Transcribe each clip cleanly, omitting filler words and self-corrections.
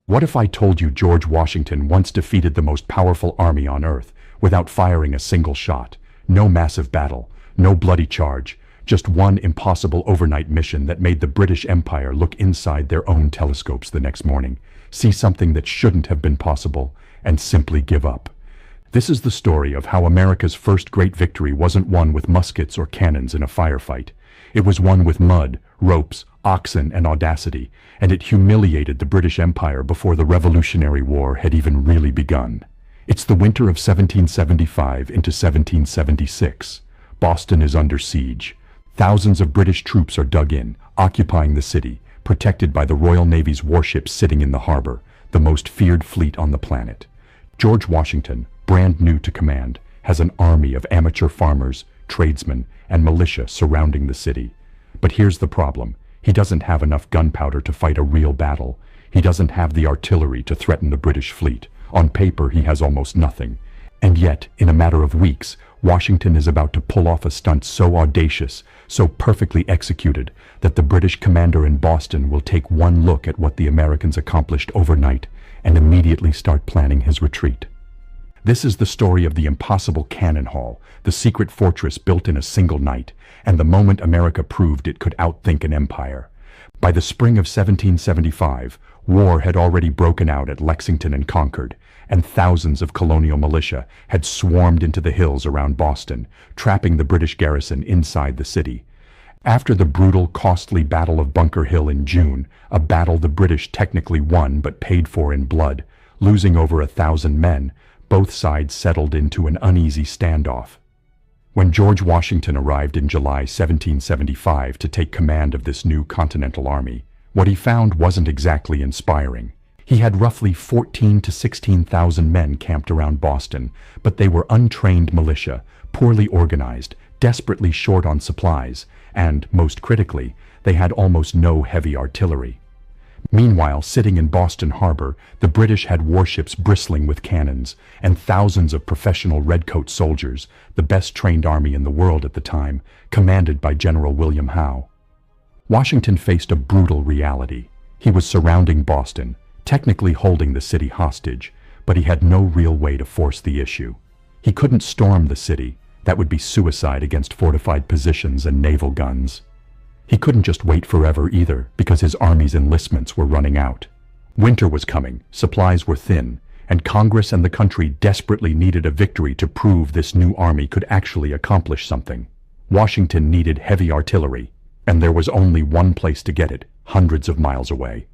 What if I told you George Washington once defeated the most powerful army on Earth without firing a single shot? No massive battle, no bloody charge, just one impossible overnight mission that made the British Empire look inside their own telescopes the next morning, see something that shouldn't have been possible, and simply give up. This is the story of how America's first great victory wasn't won with muskets or cannons in a firefight. It was won with mud, ropes, oxen, and audacity, and it humiliated the British Empire before the Revolutionary War had even really begun. It's the winter of 1775 into 1776. Boston is under siege. Thousands of British troops are dug in, occupying the city, protected by the Royal Navy's warships sitting in the harbor, the most feared fleet on the planet. George Washington, brand new to command, has an army of amateur farmers, tradesmen, and militia surrounding the city. But here's the problem. He doesn't have enough gunpowder to fight a real battle. He doesn't have the artillery to threaten the British fleet. On paper, he has almost nothing. And yet, in a matter of weeks, Washington is about to pull off a stunt so audacious, so perfectly executed, that the British commander in Boston will take one look at what the Americans accomplished overnight and immediately start planning his retreat. This is the story of the impossible cannon hall, the secret fortress built in a single night, and the moment America proved it could outthink an empire. By the spring of 1775, war had already broken out at Lexington and Concord, and thousands of colonial militia had swarmed into the hills around Boston, trapping the British garrison inside the city. After the brutal, costly Battle of Bunker Hill in June, a battle the British technically won but paid for in blood, losing over 1,000 men, both sides settled into an uneasy standoff. When George Washington arrived in July 1775 to take command of this new Continental Army, what he found wasn't exactly inspiring. He had roughly 14,000 to 16,000 men camped around Boston, but they were untrained militia, poorly organized, desperately short on supplies, and, most critically, they had almost no heavy artillery. Meanwhile, sitting in Boston Harbor, the British had warships bristling with cannons, and thousands of professional redcoat soldiers, the best trained army in the world at the time, commanded by General William Howe. Washington faced a brutal reality. He was surrounding Boston, technically holding the city hostage, but he had no real way to force the issue. He couldn't storm the city. That would be suicide against fortified positions and naval guns. He couldn't just wait forever either, because his army's enlistments were running out. Winter was coming, supplies were thin, and Congress and the country desperately needed a victory to prove this new army could actually accomplish something. Washington needed heavy artillery, and there was only one place to get it, hundreds of miles away.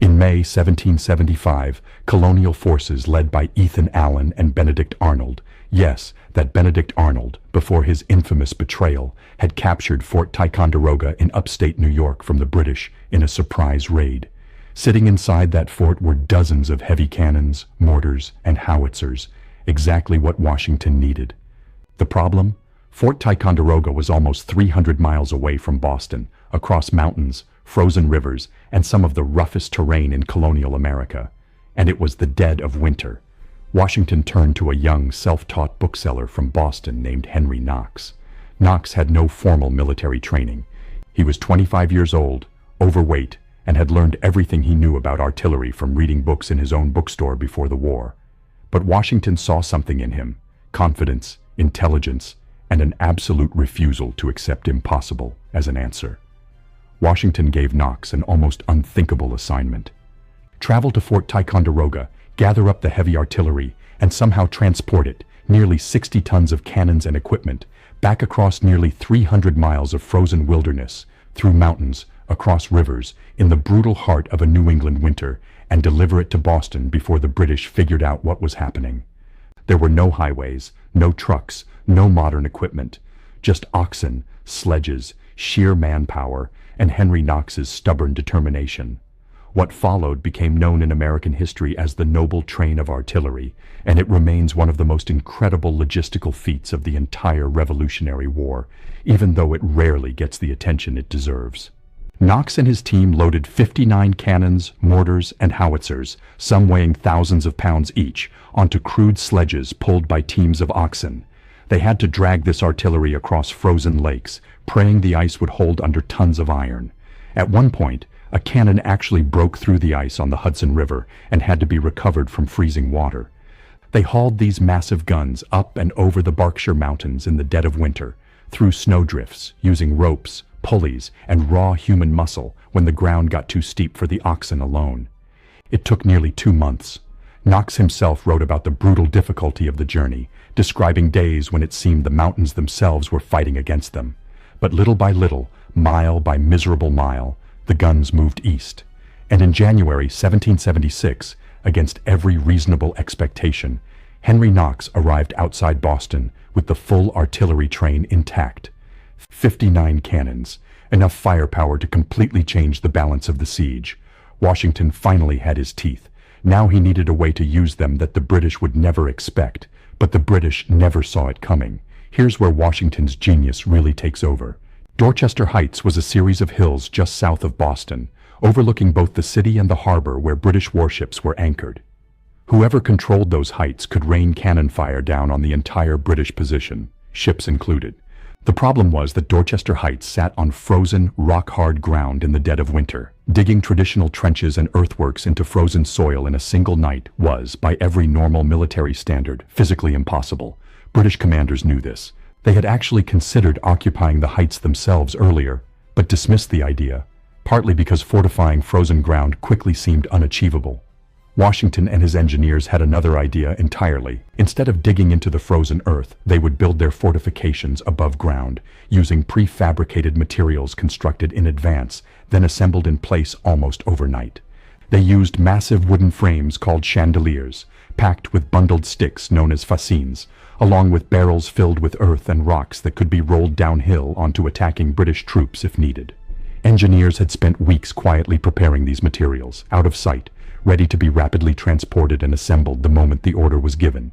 In May 1775, colonial forces led by Ethan Allen and Benedict Arnold, yes, that Benedict Arnold, before his infamous betrayal, had captured Fort Ticonderoga in upstate New York from the British in a surprise raid. Sitting inside that fort were dozens of heavy cannons, mortars, and howitzers, exactly what Washington needed. The problem? Fort Ticonderoga was almost 300 miles away from Boston, across mountains, frozen rivers, and some of the roughest terrain in colonial America. And it was the dead of winter. Washington turned to a young, self-taught bookseller from Boston named Henry Knox. Knox had no formal military training. He was 25 years old, overweight, and had learned everything he knew about artillery from reading books in his own bookstore before the war. But Washington saw something in him: confidence, intelligence, and an absolute refusal to accept impossible as an answer. Washington gave Knox an almost unthinkable assignment. Travel to Fort Ticonderoga, gather up the heavy artillery, and somehow transport it, nearly 60 tons of cannons and equipment, back across nearly 300 miles of frozen wilderness, through mountains, across rivers, in the brutal heart of a New England winter, and deliver it to Boston before the British figured out what was happening. There were no highways, no trucks, no modern equipment, just oxen, sledges, sheer manpower, and Henry Knox's stubborn determination. What followed became known in American history as the Noble Train of Artillery, and it remains one of the most incredible logistical feats of the entire Revolutionary War, even though it rarely gets the attention it deserves. Knox and his team loaded 59 cannons, mortars, and howitzers, some weighing thousands of pounds each, onto crude sledges pulled by teams of oxen. They had to drag this artillery across frozen lakes, praying the ice would hold under tons of iron. At one point, A cannon actually broke through the ice on the Hudson River and had to be recovered from freezing water. They hauled these massive guns up and over the Berkshire Mountains in the dead of winter, through snowdrifts, using ropes, pulleys, and raw human muscle when the ground got too steep for the oxen alone. It took nearly 2 months. Knox himself wrote about the brutal difficulty of the journey, describing days when it seemed the mountains themselves were fighting against them. But little by little, mile by miserable mile, the guns moved east. And in January 1776, against every reasonable expectation, Henry Knox arrived outside Boston with the full artillery train intact. 59 cannons, enough firepower to completely change the balance of the siege. Washington finally had his teeth. Now he needed a way to use them that the British would never expect, but the British never saw it coming. Here's where Washington's genius really takes over. Dorchester Heights was a series of hills just south of Boston, overlooking both the city and the harbor where British warships were anchored. Whoever controlled those heights could rain cannon fire down on the entire British position, ships included. The problem was that Dorchester Heights sat on frozen, rock-hard ground in the dead of winter. Digging traditional trenches and earthworks into frozen soil in a single night was, by every normal military standard, physically impossible. British commanders knew this. They had actually considered occupying the heights themselves earlier, but dismissed the idea, partly because fortifying frozen ground quickly seemed unachievable. Washington and his engineers had another idea entirely. Instead of digging into the frozen earth, they would build their fortifications above ground, using prefabricated materials constructed in advance, then assembled in place almost overnight. They used massive wooden frames called chandeliers, packed with bundled sticks known as fascines, along with barrels filled with earth and rocks that could be rolled downhill onto attacking British troops if needed. Engineers had spent weeks quietly preparing these materials, out of sight, ready to be rapidly transported and assembled the moment the order was given.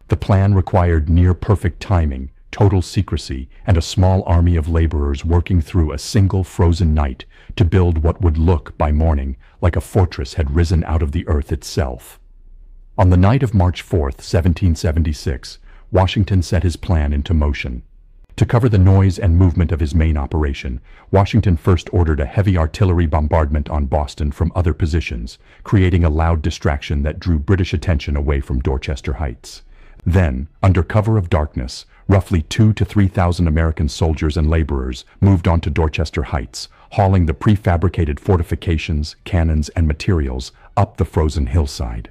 The plan required near-perfect timing, total secrecy, and a small army of laborers working through a single frozen night to build what would look, by morning, like a fortress had risen out of the earth itself. On the night of March 4th, 1776, Washington set his plan into motion. To cover the noise and movement of his main operation, Washington first ordered a heavy artillery bombardment on Boston from other positions, creating a loud distraction that drew British attention away from Dorchester Heights. Then, under cover of darkness, roughly 2,000 to 3,000 American soldiers and laborers moved onto Dorchester Heights, hauling the prefabricated fortifications, cannons, and materials up the frozen hillside.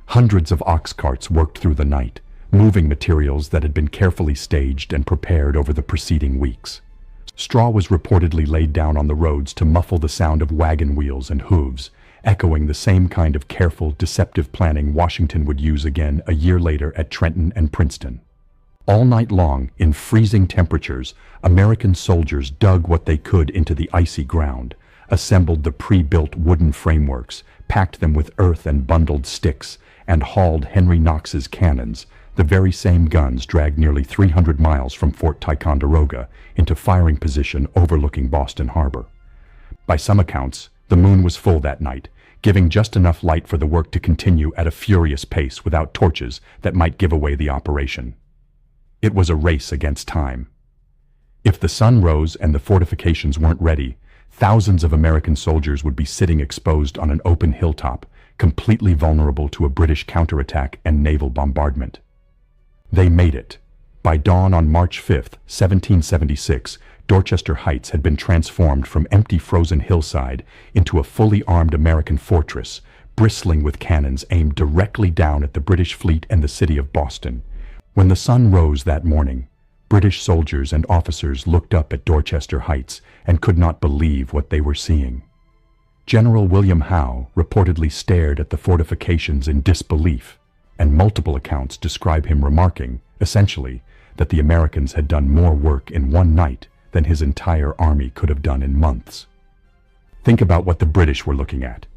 Hundreds of ox carts worked through the night, moving materials that had been carefully staged and prepared over the preceding weeks. Straw was reportedly laid down on the roads to muffle the sound of wagon wheels and hooves, echoing the same kind of careful, deceptive planning Washington would use again a year later at Trenton and Princeton. All night long, in freezing temperatures, American soldiers dug what they could into the icy ground, assembled the pre-built wooden frameworks, packed them with earth and bundled sticks, and hauled Henry Knox's cannons, the very same guns dragged nearly 300 miles from Fort Ticonderoga, into firing position overlooking Boston Harbor. By some accounts, the moon was full that night, giving just enough light for the work to continue at a furious pace without torches that might give away the operation. It was a race against time. If the sun rose and the fortifications weren't ready, thousands of American soldiers would be sitting exposed on an open hilltop, completely vulnerable to a British counterattack and naval bombardment. They made it. By dawn on March 5th, 1776, Dorchester Heights had been transformed from empty frozen hillside into a fully armed American fortress, bristling with cannons aimed directly down at the British fleet and the city of Boston. When the sun rose that morning, British soldiers and officers looked up at Dorchester Heights and could not believe what they were seeing. General William Howe reportedly stared at the fortifications in disbelief, and multiple accounts describe him remarking, essentially, that the Americans had done more work in one night than his entire army could have done in months. Think about what the British were looking at.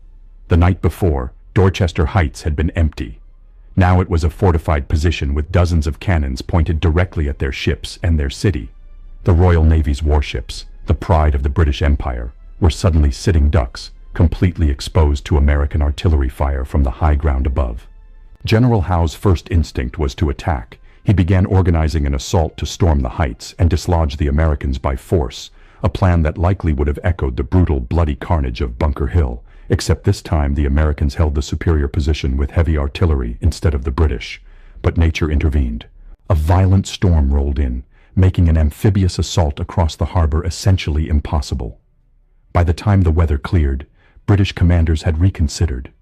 The night before, Dorchester Heights had been empty. Now it was a fortified position with dozens of cannons pointed directly at their ships and their city. The Royal Navy's warships, the pride of the British Empire, were suddenly sitting ducks, completely exposed to American artillery fire from the high ground above. General Howe's first instinct was to attack. He began organizing an assault to storm the heights and dislodge the Americans by force, a plan that likely would have echoed the brutal, bloody carnage of Bunker Hill, except this time the Americans held the superior position with heavy artillery instead of the British. But nature intervened. A violent storm rolled in, making an amphibious assault across the harbor essentially impossible. By the time the weather cleared, British commanders had reconsidered.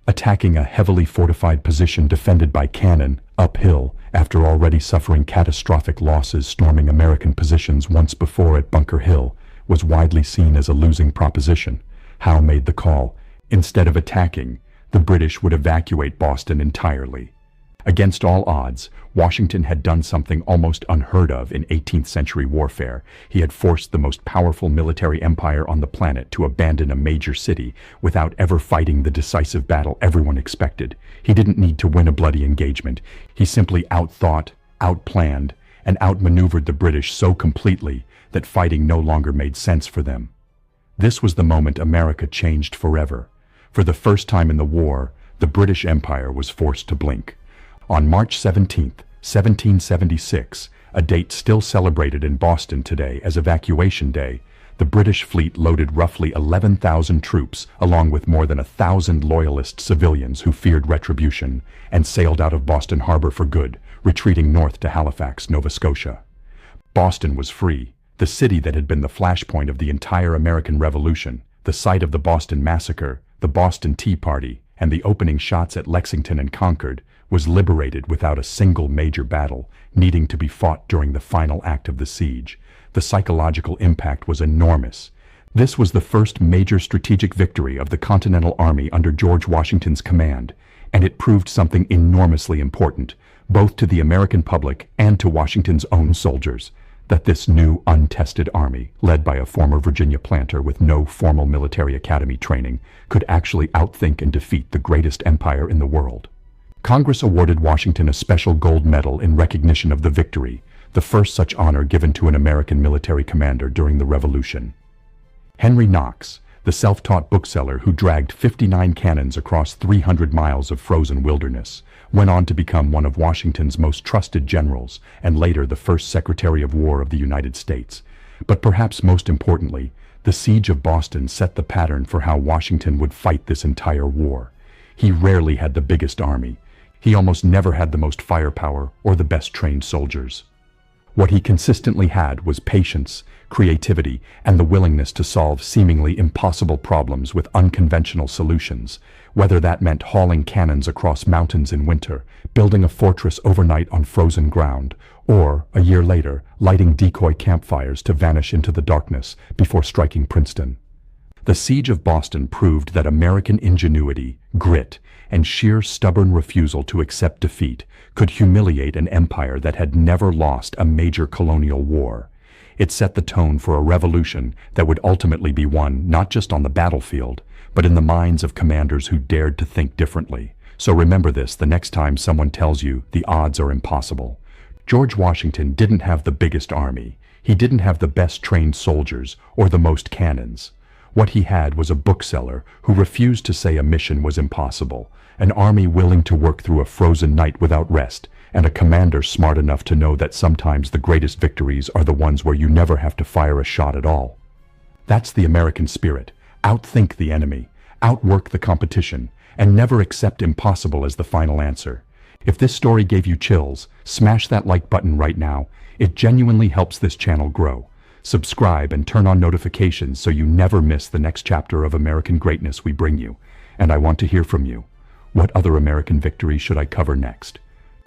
Attacking a heavily fortified position defended by cannon, uphill, after already suffering catastrophic losses storming American positions once before at Bunker Hill, was widely seen as a losing proposition. Howe made the call. Instead of attacking, the British would evacuate Boston entirely. Against all odds, Washington had done something almost unheard of in 18th century warfare. He had forced the most powerful military empire on the planet to abandon a major city without ever fighting the decisive battle everyone expected. He didn't need to win a bloody engagement. He simply outthought, outplanned, and outmaneuvered the British so completely that fighting no longer made sense for them. This was the moment America changed forever. For the first time in the war, the British Empire was forced to blink. On March 17, 1776, a date still celebrated in Boston today as Evacuation Day, the British fleet loaded roughly 11,000 troops, along with more than 1,000 loyalist civilians who feared retribution, and sailed out of Boston Harbor for good, retreating north to Halifax, Nova Scotia. Boston was free, the city that had been the flashpoint of the entire American Revolution, the site of the Boston Massacre, the Boston Tea Party, and the opening shots at Lexington and Concord, was liberated without a single major battle needing to be fought during the final act of the siege. The psychological impact was enormous. This was the first major strategic victory of the Continental Army under George Washington's command, and it proved something enormously important, both to the American public and to Washington's own soldiers, that this new, untested army, led by a former Virginia planter with no formal military academy training, could actually outthink and defeat the greatest empire in the world. Congress awarded Washington a special gold medal in recognition of the victory, the first such honor given to an American military commander during the Revolution. Henry Knox, the self-taught bookseller who dragged 59 cannons across 300 miles of frozen wilderness, went on to become one of Washington's most trusted generals and later the first Secretary of War of the United States. But perhaps most importantly, the siege of Boston set the pattern for how Washington would fight this entire war. He rarely had the biggest army. He almost never had the most firepower or the best trained soldiers. What he consistently had was patience, creativity, and the willingness to solve seemingly impossible problems with unconventional solutions, whether that meant hauling cannons across mountains in winter, building a fortress overnight on frozen ground, or, a year later, lighting decoy campfires to vanish into the darkness before striking Princeton. The siege of Boston proved that American ingenuity, grit, and sheer stubborn refusal to accept defeat could humiliate an empire that had never lost a major colonial war. It set the tone for a revolution that would ultimately be won not just on the battlefield, but in the minds of commanders who dared to think differently. So remember this the next time someone tells you the odds are impossible. George Washington didn't have the biggest army. He didn't have the best trained soldiers or the most cannons. What he had was a bookseller who refused to say a mission was impossible, an army willing to work through a frozen night without rest, and a commander smart enough to know that sometimes the greatest victories are the ones where you never have to fire a shot at all. That's the American spirit. Outthink the enemy, outwork the competition, and never accept impossible as the final answer. If this story gave you chills, smash that like button right now. It genuinely helps this channel grow. Subscribe and turn on notifications so you never miss the next chapter of American greatness we bring you. And I want to hear from you. What other American victories should I cover next?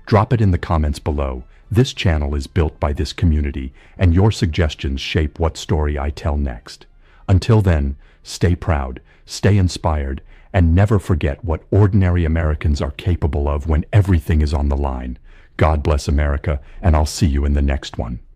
Drop it in the comments below. This channel is built by this community, and your suggestions shape what story I tell next. Until then, stay proud, stay inspired, and never forget what ordinary Americans are capable of when everything is on the line. God bless America, and I'll see you in the next one.